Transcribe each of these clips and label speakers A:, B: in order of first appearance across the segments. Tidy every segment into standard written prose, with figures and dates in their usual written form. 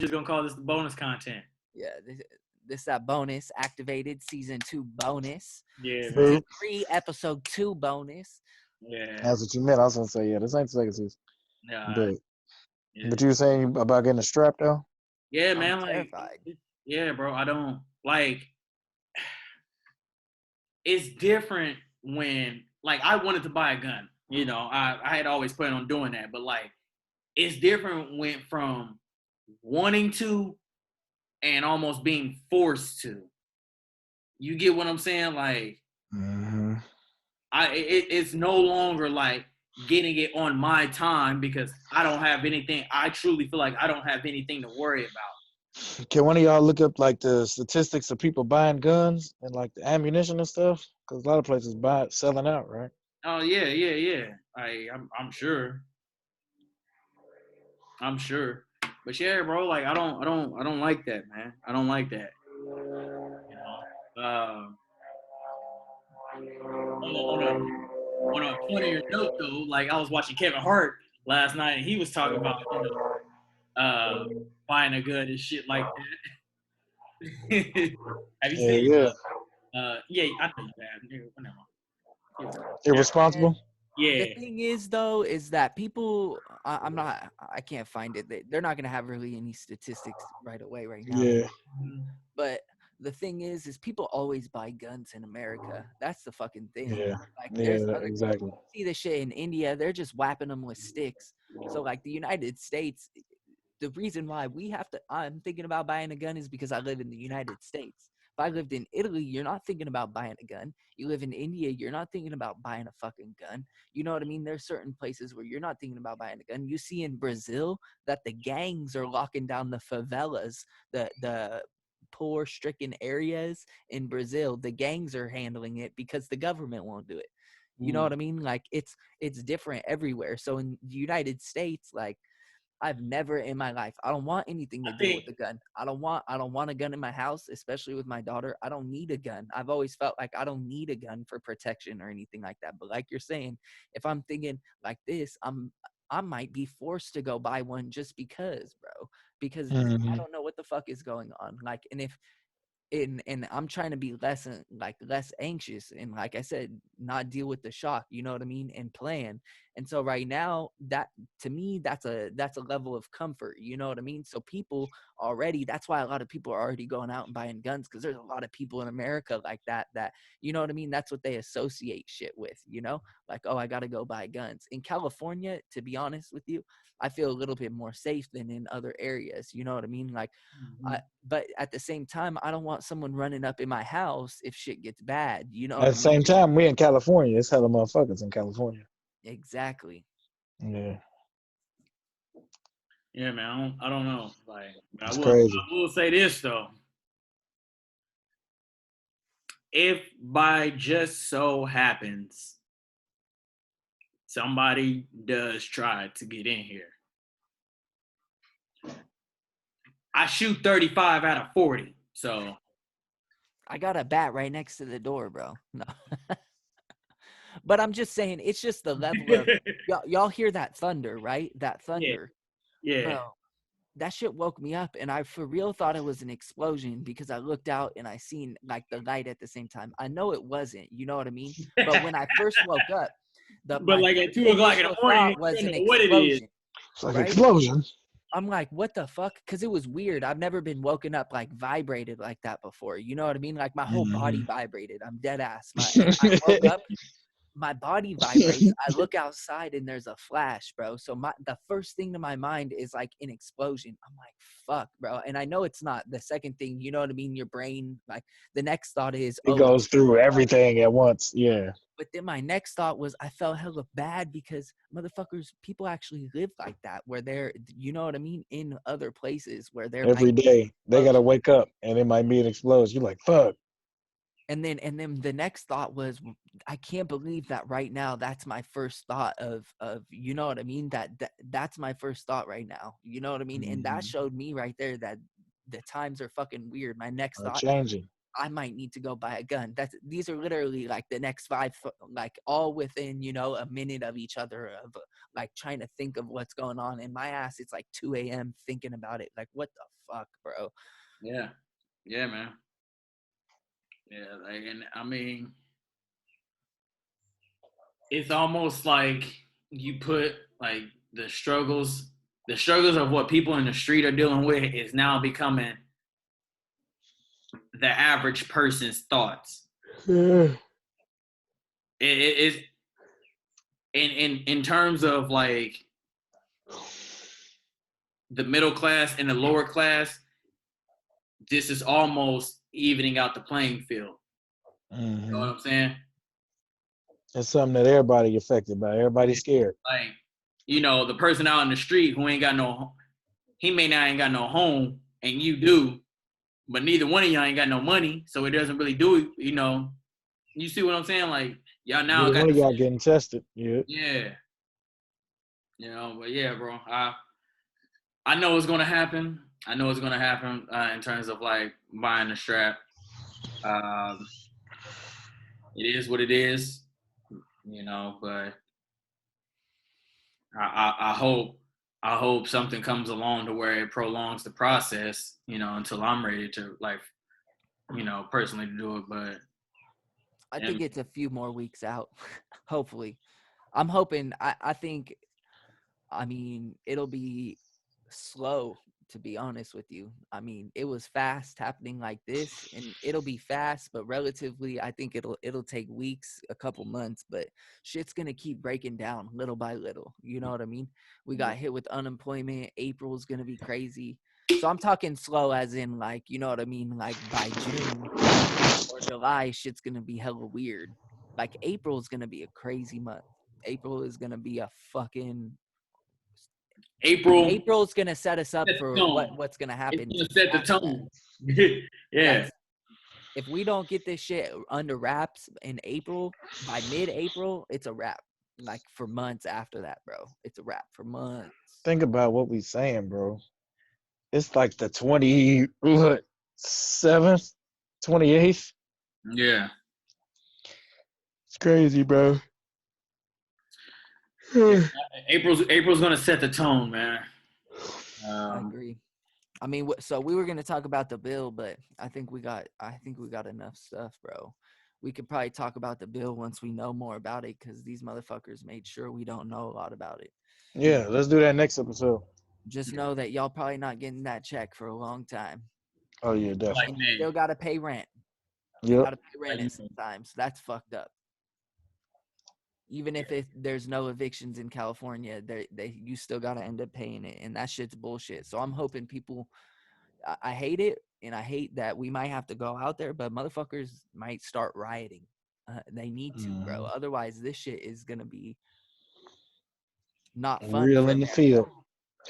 A: just gonna call this the bonus content.
B: Yeah, this that bonus activated season 2 bonus,
A: Yeah, man.
B: season 3 episode 2 bonus.
A: Yeah.
C: That's what you meant. I was gonna say, yeah, this ain't the second season.
A: Yeah.
C: But you were saying about getting a strap though?
A: Yeah,
B: I'm
A: man. Like,
B: terrified.
A: yeah, bro. I don't like. It's different when, like, I wanted to buy a gun. You know, I had always planned on doing that, but like, it's different when from wanting to and almost being forced to. You get what I'm saying? Like,
C: Mm-hmm.
A: it's no longer like getting it on my time because I don't have anything. I truly feel like I don't have anything to worry about.
C: Can one of y'all look up like the statistics of people buying guns and like the ammunition and stuff? Because a lot of places selling out, right?
A: Oh yeah. I'm sure. I'm sure. But yeah, bro, like I don't like that, man. I don't like that. You know. On a funnier note though, like I was watching Kevin Hart last night and he was talking about, buying a gun and shit like that. Have you seen
C: Yeah.
A: yeah, I know you have.
C: Irresponsible?
A: Yeah.
B: The thing is, though, is that people, I can't find it. They're not going to have really any statistics right away right now.
C: Yeah.
B: But the thing is people always buy guns in America. That's the fucking thing.
C: Yeah.
B: Like,
C: Yeah,
B: there's other
C: exactly.
B: see this shit in India. They're just whapping them with sticks. So, like, the United States, the reason why I'm thinking about buying a gun is because I live in the United States. If I lived in Italy, you're not thinking about buying a gun. You live in India, you're not thinking about buying a fucking gun. You know what I mean? There's certain places where you're not thinking about buying a gun. You see in Brazil that the gangs are locking down the favelas, the poor stricken areas in Brazil. The gangs are handling it because the government won't do it. You know what I mean? Like, it's different everywhere. So in the United States, like, I've never in my life, I don't want anything to do with a gun. I don't want a gun in my house, especially with my daughter. I don't need a gun. I've always felt like I don't need a gun for protection or anything like that. But like you're saying, if I'm thinking like this, I might be forced to go buy one just because, bro, because I don't know what the fuck is going on. Like, and if and I'm trying to be less anxious and, like I said, not deal with the shock, you know what I mean, and plan. And so right now, that to me, that's a level of comfort, you know what I mean. So people already, that's why a lot of people are already going out and buying guns, because there's a lot of people in America like that you know what I mean, that's what they associate shit with, you know, like, oh, I gotta go buy guns. In California, to be honest with you, I feel a little bit more safe than in other areas, you know what I mean, like, but at the same time, I don't want someone running up in my house if shit gets bad. You know
C: At the same time, we in California. It's hella motherfuckers in California.
B: Exactly.
C: Yeah.
A: Yeah, man. I don't know. Like,
C: It's crazy.
A: I will say this though. If by just so happens somebody does try to get in here, I shoot 35 out of 40. So
B: I got a bat right next to the door, bro. No. But I'm just saying, it's just the level of y'all hear that thunder, right? That thunder.
A: Yeah.
B: Bro, that shit woke me up, and I for real thought it was an explosion because I looked out and I seen like the light at the same time. I know it wasn't, you know what I mean? But when I first woke up,
A: but like at 2 o'clock in the morning,
B: was an
A: what it is.
B: explosion.
C: It's like
B: right?
C: an explosion.
B: I'm like, what the fuck? Because it was weird. I've never been woken up like vibrated like that before. You know what I mean? Like my whole body vibrated. I'm dead ass. I woke up, my body vibrates. I look outside and there's a flash, bro. So the first thing to my mind is like an explosion. I'm like, fuck, bro. And I know it's not. The second thing, you know what I mean? Your brain, like the next thought is,
C: it goes through everything at once. Yeah.
B: But then my next thought was I felt hella bad because motherfuckers, people actually live like that where they're, you know what I mean, in other places where they're
C: every day they gotta wake up and it might be an explosion. You're like, fuck.
B: And then the next thought was, I can't believe that right now. That's my first thought of you know what I mean. That's my first thought right now. You know what I mean. And that showed me right there that the times are fucking weird. My next thought,
C: changing.
B: I might need to go buy a gun. These are literally like the next like all within, a minute of each other of like trying to think of what's going on. In my ass, it's like 2 a.m. thinking about it. Like, what the fuck, bro?
A: Yeah. Yeah, man. Yeah, like, and I mean, it's almost like you put like the struggles of what people in the street are dealing with is now becoming the average person's thoughts.
C: Yeah.
A: It is in terms of like the middle class and the lower class, this is almost evening out the playing field. You know what I'm saying?
C: It's something that everybody affected by. Everybody's scared.
A: Like, the person out in the street who ain't got he may not ain't got no home, and you do, but neither one of y'all ain't got no money, so it doesn't really do it. You see what I'm saying? Like, y'all now
C: Neither
A: got
C: one of y'all getting tested. Yeah.
A: Yeah. But yeah, bro. I know it's gonna happen. I know it's gonna happen in terms of like buying the strap. It is what it is, but I hope something comes along to where it prolongs the process, until I'm ready to like, personally do it. But
B: I think it's a few more weeks out. Hopefully, I'm hoping. I think. I mean, it'll be slow, to be honest with you. I mean, it was fast happening like this, and it'll be fast, but relatively, I think it'll take weeks, a couple months, but shit's gonna keep breaking down little by little. You know what I mean? We got hit with unemployment. April's gonna be crazy. So I'm talking slow, as in like, you know what I mean? Like by June or July, shit's gonna be hella weird. Like April's gonna be a crazy month. April is gonna be a fucking April's gonna set us up for what's gonna happen.
A: It's gonna set the tone. Yeah.
B: If we don't get this shit under wraps in April, by mid-April, it's a wrap. Like for months after that, bro. It's a wrap for months.
C: Think about what we saying, bro. It's like the 27th, 28th.
A: Yeah.
C: It's crazy, bro.
A: April's gonna set the tone, man.
B: I agree. I mean, so we were gonna talk about the bill, but I think we got enough stuff, bro. We could probably talk about the bill once we know more about it, because these motherfuckers made sure we don't know a lot about it.
C: Yeah, let's do that next episode.
B: Just know that y'all probably not getting that check for a long time.
C: Oh yeah, definitely.
B: And you still gotta pay rent.
C: Yep.
B: You gotta pay rent at some times. That's fucked up. Even if there's no evictions in California, you still gotta end up paying it, and that shit's bullshit. So I'm hoping people. I hate it, and I hate that we might have to go out there, but motherfuckers might start rioting. They need to, bro. Otherwise, this shit is gonna be not fun.
C: Real in the field.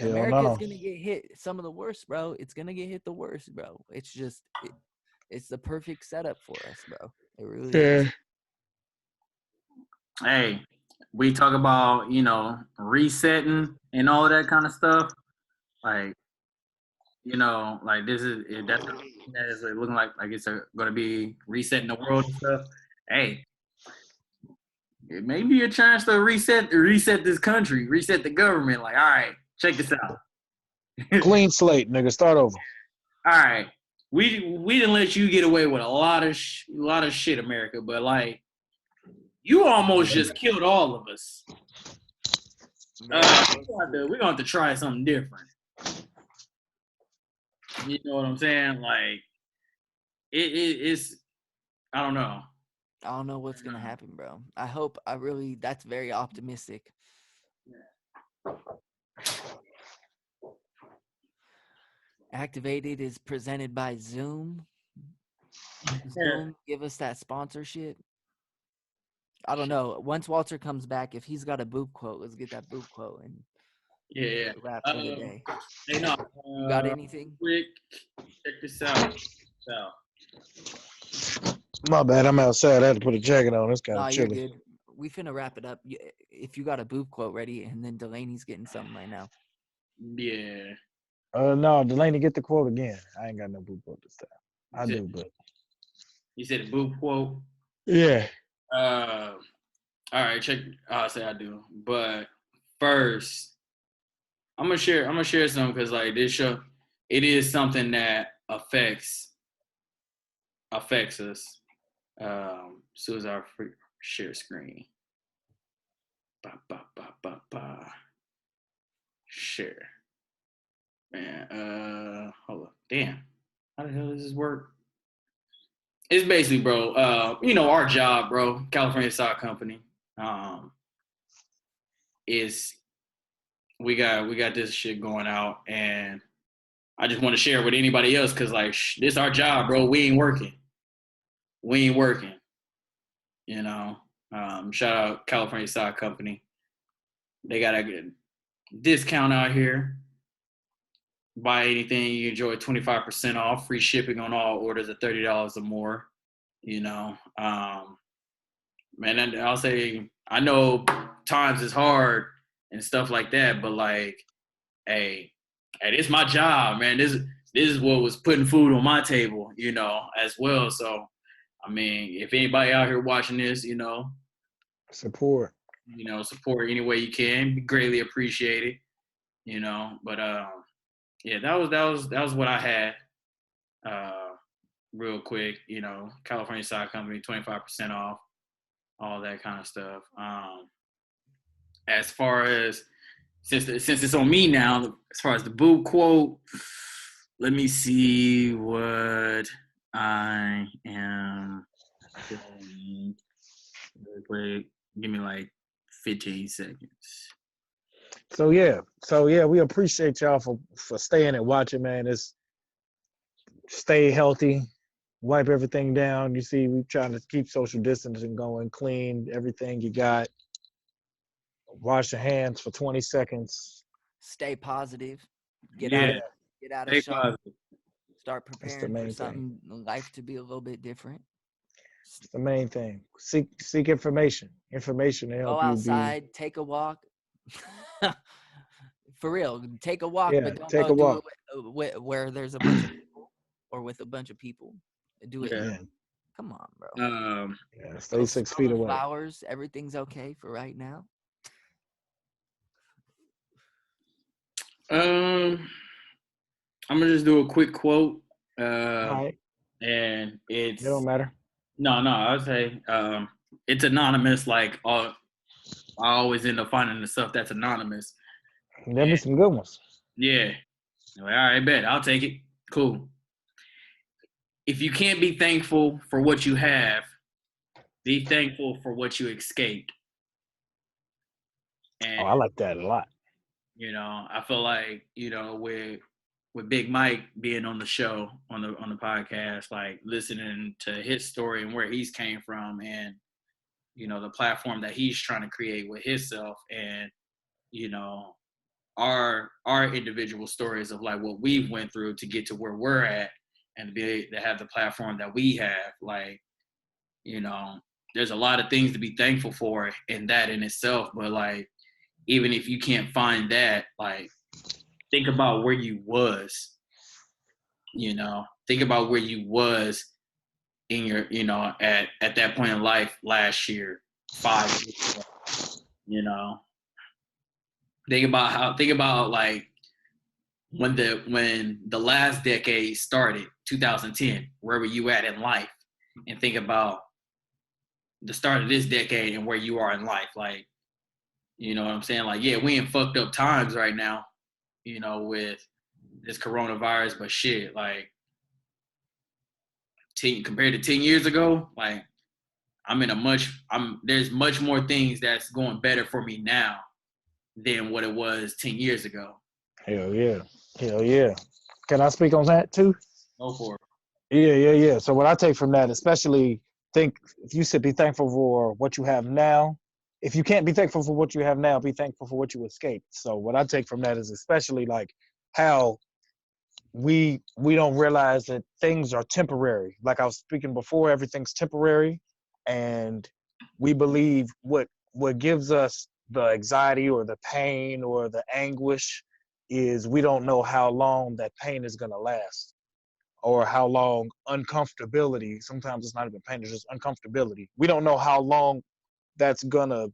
B: America's gonna get hit some of the worst, bro. It's gonna get hit the worst, bro. It's just it's the perfect setup for us, bro. It really is.
A: Hey, we talk about, resetting and all of that kind of stuff. Like, like this is that is looking like it's going to be resetting the world and stuff. Hey, it may be a chance to reset this country, reset the government. Like, all right, check this out.
C: Clean slate, nigga. Start over.
A: All right, we didn't let you get away with a lot of shit, America, but like. You almost just killed all of us. We're gonna have to try something different. You know what I'm saying? Like, it's. I don't know.
B: I don't know what's gonna happen, bro. That's very optimistic. Activated is presented by Zoom. Zoom, give us that sponsorship. I don't know. Once Walter comes back, if he's got a boob quote, let's get that boob quote and wrap for the day.
A: Hey, no,
B: you got anything?
A: Quick, check this out.
C: My bad. I'm outside. I had to put a jacket on. It's kind of chilly.
B: You're good. We finna wrap it up. If you got a boob quote ready, and then Delaney's getting something right now.
A: Yeah.
C: No, Delaney, get the quote again. I ain't got no boob quote this time. I do, but
A: You said a boob quote.
C: Yeah.
A: All right, check. I'll say I do, but first, I'm gonna share. I'm gonna share some because like this show, it is something that affects us. Soon as I share screen, ba ba ba ba ba, share. Man, hold up. Damn, how the hell does this work? It's basically, bro. Our job, bro. California Stock Company. Is we got this shit going out, and I just want to share it with anybody else because like this our job, bro. We ain't working. We ain't working. You know. Shout out California Stock Company. They got a good discount out here. Buy anything, you enjoy 25% off, free shipping on all orders of $30 or more. You know, man, I'll say I know times is hard and stuff like that, but like, hey, it's my job, man. This is what was putting food on my table, as well. So, I mean, if anybody out here watching this,
C: Support.
A: support any way you can, be greatly appreciated. But yeah, that was what I had. Real quick, California Stock Company, 25% off, all that kind of stuff. As far as since it's on me now, as far as the boob quote, let me see what I am doing. Really quick, give me like 15 seconds.
C: So yeah, we appreciate y'all for staying and watching, man. It's stay healthy, wipe everything down. You see, we trying to keep social distancing going, clean everything you got. Wash your hands for 20 seconds.
B: Stay positive. Get
A: Yeah.
B: out
A: Stay
B: of shock.
A: positive.
B: Start
C: That's the
B: preparing
C: main
B: for something life to be a little bit different.
C: It's the main thing. Seek information. Information to help
B: Go
C: you
B: outside, take a walk. For real, take a walk,
C: Yeah,
B: but don't
C: take
B: go
C: a
B: do
C: walk.
B: it where there's a bunch of people or with a bunch of people. Do it.
A: Yeah.
C: Yeah.
B: Come on, bro.
C: Yeah. Stay
B: Go
C: 6
B: smell
C: feet
B: the
C: away.
B: flowers. Everything's okay for right now.
A: I'm gonna just do a quick quote.
C: All right.
A: And
C: It don't matter.
A: no, I would say it's anonymous. Like I always end up finding the stuff that's anonymous.
C: There'll be some good ones.
A: Yeah. All right, bet. I'll take it. Cool. If you can't be thankful for what you have, be thankful for what you escaped. And
C: I like that a lot.
A: I feel like, with Big Mike being on the show, on the podcast, like listening to his story and where he's came from and, the platform that he's trying to create with himself and, our individual stories of like what we've went through to get to where we're at and to have the platform that we have. Like, there's a lot of things to be thankful for in that in itself. But like, even if you can't find that, like, think about where you was, think about where you was in your, at that point in life last year, 5 years ago, think about like when the last decade started, 2010, where were you at in life? And think about the start of this decade and where you are in life. Like, you know what I'm saying? Like, yeah, we in fucked up times right now, with this coronavirus, but shit, like, compared to 10 years ago, like, there's much more things that's going better for me now than what it was 10 years ago.
C: Hell yeah. Hell yeah. Can I speak on that too?
A: Go for it.
C: Yeah. So what I take from that, especially if you said be thankful for what you have now. If you can't be thankful for what you have now, be thankful for what you escaped. So what I take from that is especially like how we don't realize that things are temporary. Like I was speaking before, everything's temporary, and we believe what gives us the anxiety or the pain or the anguish is we don't know how long that pain is going to last. or how long uncomfortability. Sometimes it's not even pain; it's just uncomfortability. We don't know how long that's gonna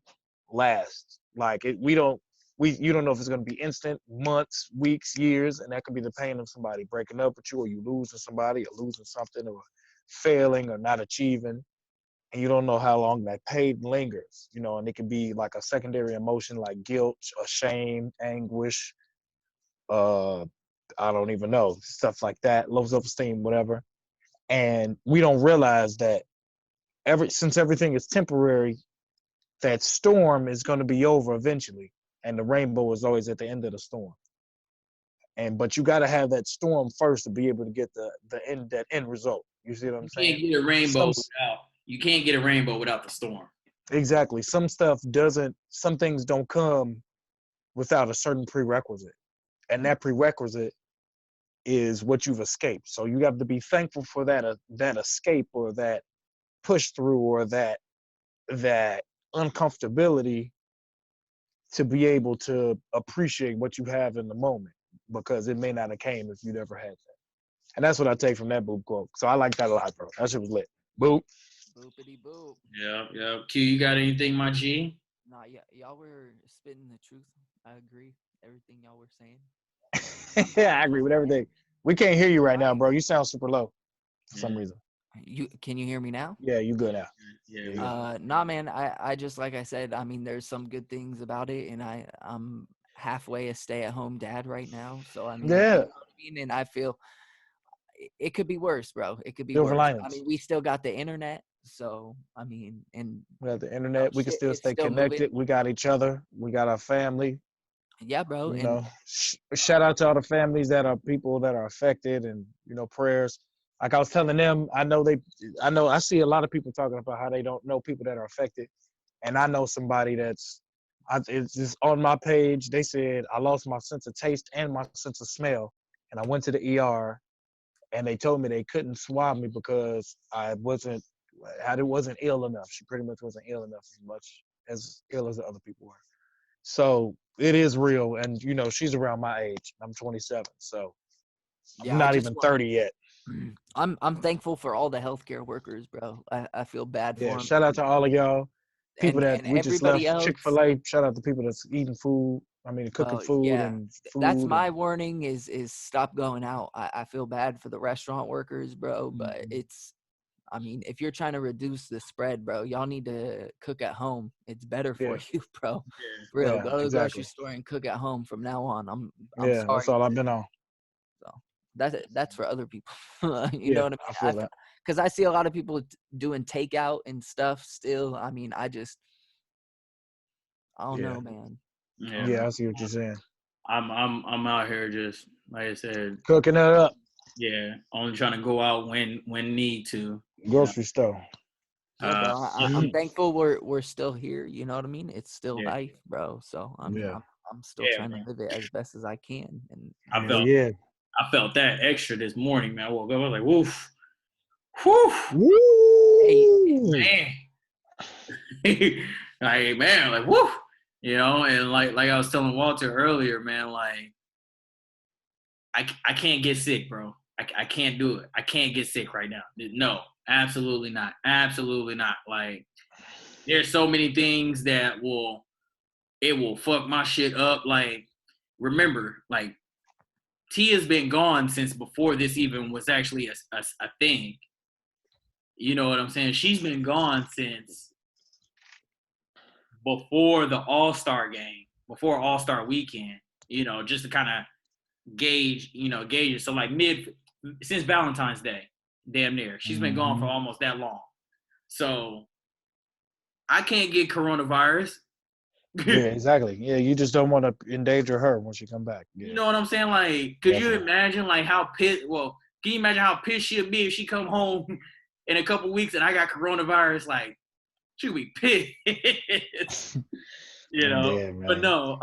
C: last. Like we don't. You don't know if it's gonna be instant, months, weeks, years, and that could be the pain of somebody breaking up with you, or you losing somebody, or losing something, or failing, or not achieving, and you don't know how long that pain lingers. And it could be like a secondary emotion like guilt, or shame, anguish, uh, I don't even know, stuff like that, low self-esteem, whatever. And we don't realize that since everything is temporary, that storm is going to be over eventually, and the rainbow is always at the end of the storm. But you got to have that storm first to be able to get that end result. You see what I'm
A: You
C: saying?
A: can't get a rainbow without. You can't get a rainbow without the storm.
C: Exactly. Some things don't come without a certain prerequisite, and that prerequisite is what you've escaped. So you have to be thankful for that escape, or that push through, or that uncomfortability, to be able to appreciate what you have in the moment, because it may not have came if you never had that. And that's what I take from that Boop quote. So I like that a lot, bro. That shit was lit. Boop.
B: Boopity boop.
A: Yeah. Q, you got anything, my G?
B: Nah, yeah, y'all were spitting the truth. I agree. Everything y'all were saying.
C: Yeah, I agree with everything. We can't hear you right now,
B: Right.
C: bro. You sound super low for some
A: Yeah.
C: reason.
B: Can you hear me now?
C: Yeah, you good now.
A: Yeah.
B: Nah, man. I just, like I said, I mean, there's some good things about it, and I'm halfway a stay-at-home dad right now. So I mean, you
C: Yeah.
B: know what I mean, and I feel it could be worse, bro. It could be
C: Silver
B: worse. I
C: linings.
B: mean, we still got the internet, so I mean, and
C: We have the internet. We can
B: shit,
C: still
B: it's
C: stay
B: still moving.
C: connected. We got each other. We got our family.
B: Yeah, bro. And
C: Shout out to all the families that are people that are affected, and prayers. Like I was telling them, I see a lot of people talking about how they don't know people that are affected, and I know somebody it's just on my page. They said I lost my sense of taste and my sense of smell, and I went to the ER, and they told me they couldn't swab me because I wasn't ill enough. She pretty much wasn't ill enough, as much as ill as the other people were. So it is real, and she's around my age. I'm 27, so I'm
B: yeah, I
C: not
B: just
C: even
B: want.
C: 30 yet.
B: I'm thankful for all the healthcare workers, bro. I feel bad
C: Yeah,
B: for them,
C: shout out to all of y'all. People that
B: and
C: we just
B: everybody
C: left
B: else.
C: Chick-fil-A. Shout out to people that's eating food. I mean, cooking
B: Well,
C: food
B: yeah,
C: and
B: that's
C: food.
B: my warning is stop going out. I feel bad for the restaurant workers, bro, but
C: Mhm.
B: I mean, if you're trying to reduce the spread, bro, y'all need to cook at home. It's better for
C: Yeah,
B: you, bro.
A: Yeah.
B: For real,
C: yeah,
B: go to the grocery
C: exactly.
B: store and cook at home from now on. I'm
C: Yeah, that's
B: sorry.
C: all I've been on.
B: So that's for other people. You know
C: Yeah,
B: what I
C: I
B: mean?
C: feel that.
B: Because I see a lot of people doing takeout and stuff still. I mean, I don't
C: Yeah,
B: know, man. I
A: Yeah,
B: don't
A: man.
C: yeah,
B: know.
C: I see what you're saying.
A: I'm out here just like I said.
C: Cooking it up,
A: Yeah, only trying to go out when need to.
C: grocery store.
B: Yeah, bro. I'm
C: Mhm.
B: thankful we're still here. You know what I mean? It's still
A: Yeah,
B: life, bro. So I mean,
C: Yeah,
B: I'm still
A: yeah,
B: trying to
A: man.
B: live it as best as I can. And
A: I
C: hell
A: felt
C: yeah.
A: I felt that extra this morning, man. I woke up, I was like, woof, whew,
B: hey,
C: Woo!
A: man. Like man, like woof, and like I was telling Walter earlier, man, like I can't get sick, bro. I can't do it. I can't get sick right now. No, absolutely not. Absolutely not. Like there's so many things that will fuck my shit up. Like remember, like Tia's been gone since before this even was actually a thing. You know what I'm saying? She's been gone since before the All-Star game, before All-Star weekend, just to kind of gauge it. So like since Valentine's Day, damn near. She's been gone for
C: Mhm.
A: almost that long. So I can't get coronavirus.
C: Yeah, exactly. Yeah, you just don't want to endanger her when she come back.
A: You
C: Yeah,
A: know what I'm saying? Like, could you
C: definitely.
A: imagine like how pissed? Well, can you imagine how pissed she'll be if she come home in a couple weeks and I got coronavirus? Like, she'll be pissed.
C: I'm dead,
A: But
C: man.
A: no,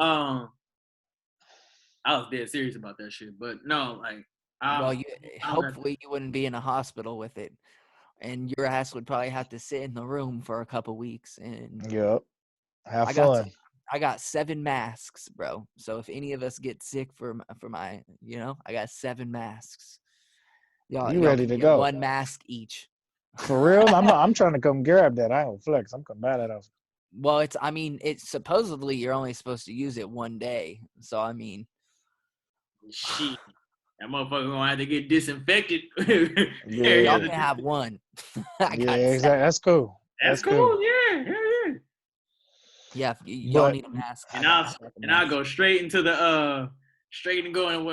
A: I was dead serious about that shit. But no, like,
B: well,
A: I'm,
B: you
A: I don't got.
B: hopefully you wouldn't be in a hospital with it, and your ass would probably have to sit in the room for a couple weeks. And
C: Yep. Have
B: I got
C: fun.
B: I got 7 masks, bro. So if any of us get sick for my, I got 7 masks. Y'all,
C: You
B: y'all
C: ready
B: can
C: to
B: get
C: go.
B: one mask each.
C: For real? I'm trying to come grab that. I ain't gonna flex. I'm coming buy that off.
B: Well, it's supposedly you're only supposed to use it one day. So I mean,
A: Shit. That motherfucker gonna have to get disinfected.
C: Yeah.
B: y'all can have one. I
C: Yeah,
B: got
C: exactly.
B: seven.
C: That's cool.
A: That's cool. Yeah, yeah.
B: Yeah, y'all
C: But
B: need a mask.
A: And
B: I
A: I'll
B: got a
A: and I'll
B: mask.
A: go straight into the straight and going.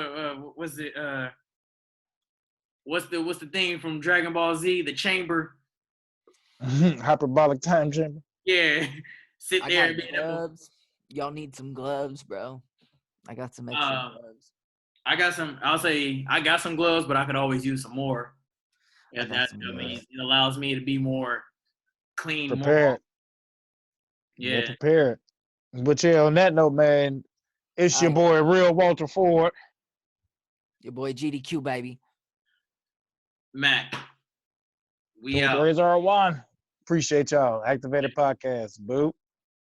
A: What's it? What's the thing from Dragon Ball Z? The chamber.
C: hyperbolic time chamber.
A: Yeah. Sit
B: I
A: there
B: got
A: and be able.
B: gloves. Y'all need some gloves, bro. I got some extra gloves.
A: I got some. I'll say I got some gloves, but I could always use some more.
B: I
A: And
B: got
A: that
B: some
A: I mean,
B: gloves.
A: it allows me to be more clean, more.
C: Prepared.
A: Yeah.
C: Prepared. But yeah, on that note, man, it's your
B: Aight.
C: boy, Real Walter Ford.
B: Your boy GDQ, baby.
A: Mac. We
C: With
A: out.
C: Razor R1. Appreciate y'all. Activated Podcast. Boop.